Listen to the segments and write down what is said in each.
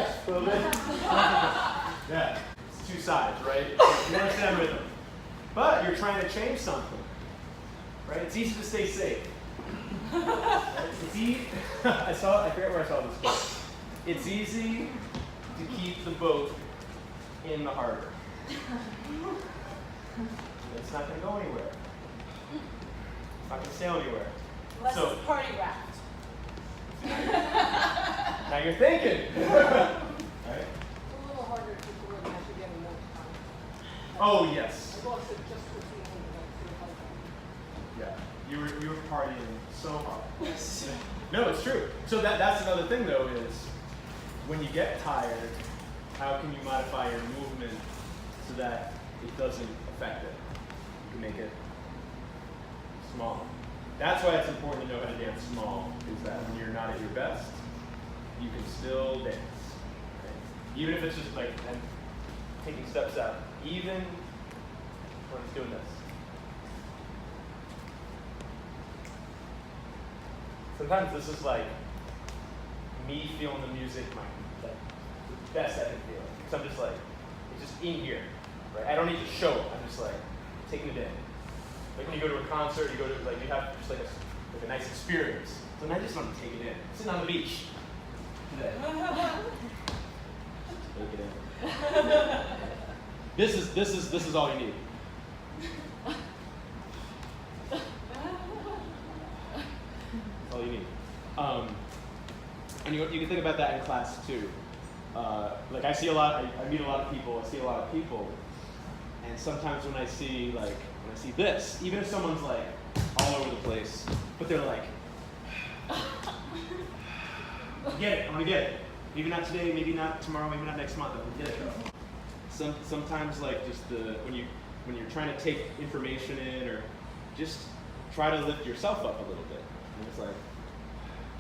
Yes, a little bit. Yeah, it's two sides, right? You understand rhythm. But you're trying to change something, right? It's easy to stay safe. Right? It's easy. I forget where I saw this quote. It's easy to keep the boat in the harbor. It's not going to go anywhere. It's not going to sail anywhere. Unless it's party raft. Now you're thinking. Right? It's a little harder to do it as you're getting more time. Oh, yes. I lost it just for feeling like Yeah. You were partying so hard. No, it's true. So that's another thing, though, is when you get tired, how can you modify your movement so that it doesn't affect it? You can make it small. That's why it's important to know how to dance small, is that when you're not at your best, you can still dance. Right? Even if it's just like taking steps out. Even when it's doing this. Sometimes this is like me feeling the music, like the best I can feel. Because I'm just like, it's just in here. Right? I don't need to show it. I'm just like taking it in. Like when you go to a concert, you go to like you have just like a nice experience. So I just want to take it in. Sitting on the beach today. Take it in. This is all you need. That's all you need. And you can think about that in class too. Like I meet a lot of people. I see a lot of people, and sometimes when I see this, even if someone's like all over the place, but they're like, I'm gonna get it. Maybe not today, maybe not tomorrow, maybe not next month. I'm gonna get it. Sometimes like just when you're trying to take information in, or just try to lift yourself up a little bit. And it's like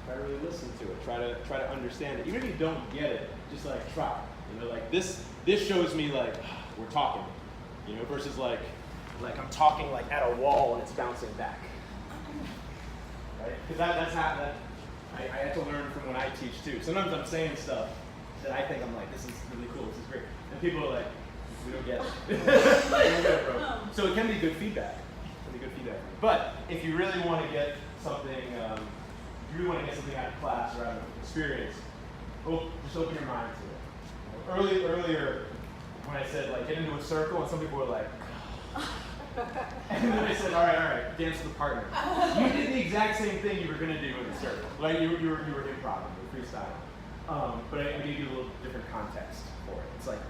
try to really listen to it. Try to understand it. Even if you don't get it, just like try. You know, like this shows me like we're talking. You know, versus like I'm talking like at a wall and it's bouncing back. Right? Because that's how I had to learn from when I teach too. Sometimes I'm saying stuff that I think I'm like, this is really cool, this is great. And people are like, we don't get it. We don't get it, bro. So it can be good feedback. But if you really want to get something, out of class or out of experience, just open your mind to it. Earlier, when I said like get into a circle, and some people were like, and then I said, all right, dance with a partner. You did the exact same thing you were going to do in the circle. Like you were improv, you were freestyle. But I gave you a little different context for it. It's like,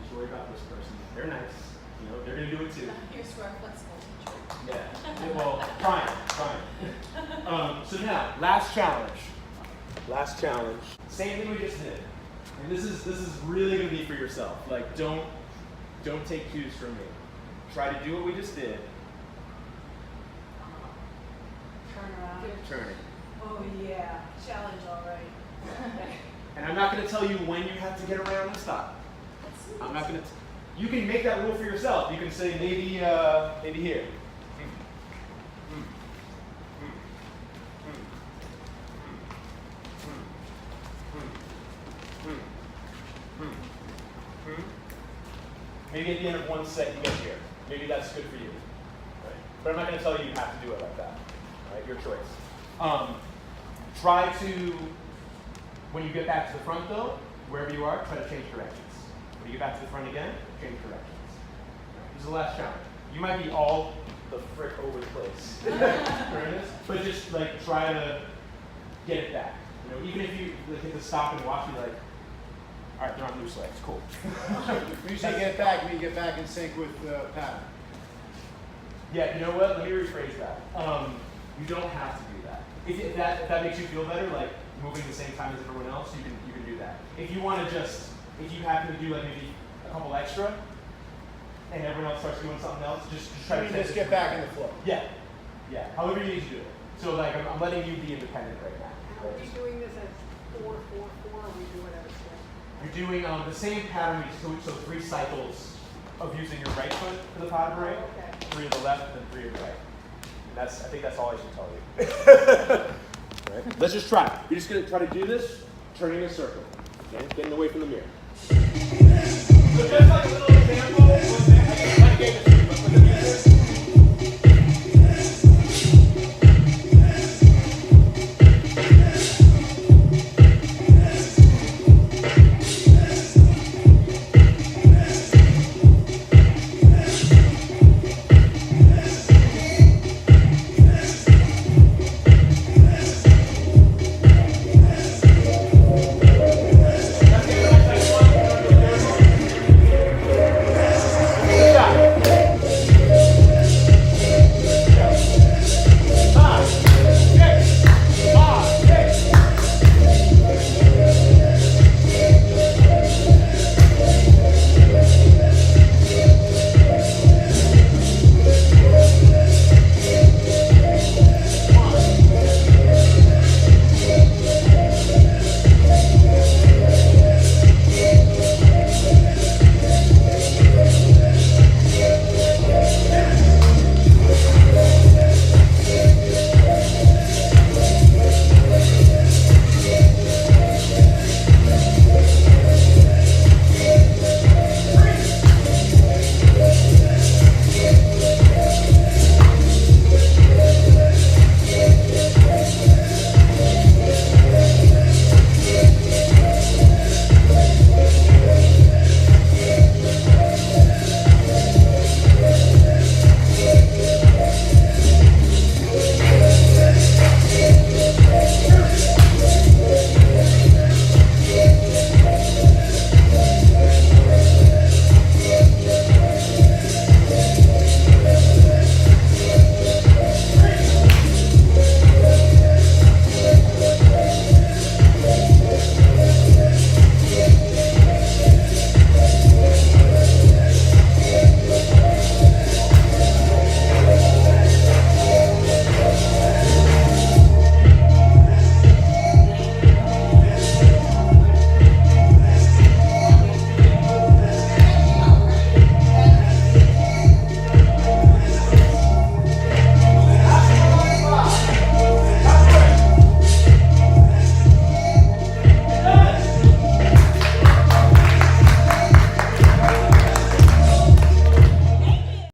just worry about this person. They're nice. You know, they're going to do it too. Here's where our flexible teacher. Yeah. Well, trying. So now, last challenge. Same thing we just did. And this is really going to be for yourself. Like, don't take cues from me. Try to do what we just did. Turn around. Turning. Oh yeah. Challenge, all right. And I'm not going to tell you when you have to get around and stop. I'm not going to. You can make that rule for yourself. You can say maybe here. Maybe at the end of one set you get here. Maybe that's good for you. Right? But I'm not going to tell you have to do it like that. Right? Your choice. Try to, when you get back to the front though, wherever you are, try to change directions. When you get back to the front again, change directions. Right? This is the last challenge. You might be all the frick over the place. But just like try to get it back. You know, even if you hit the stop and watch, you're like, all right, they're on loose legs, cool. When you say get back, you mean get back in sync with the pattern. Yeah, you know what? Let me rephrase that. You don't have to do that. If that makes you feel better, like moving the same time as everyone else, you can do that. If you want to if you happen to do like maybe a couple extra, and everyone else starts doing something else, just try to just get back in the flow. Yeah. However you need to do it. So like I'm letting you be independent right now. Are we doing this as 4-4-4, or we do it at a swing? You're doing the same pattern, so 3 cycles of using your right foot for the pas de bourrée, 3 of the left, and 3 of the right. And I think that's all I should tell you. Right? Let's just try. You're just going to try to do this, turning a circle. Okay, getting away from the mirror. So just like a little example.